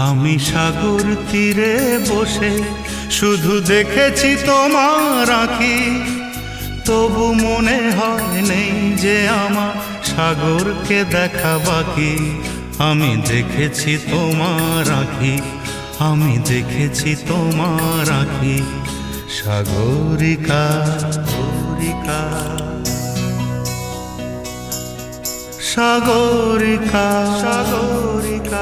আমি সাগর তীরে বসে শুধু দেখেছি তোমার আঁখি, তবু মনে হয় নেই যে আমার সাগরকে দেখা বাকি। আমি দেখেছি তোমার আঁখি, আমি দেখেছি তোমার আঁখি, সাগরিকা সাগরিকা সাগরিকা সাগরিকা।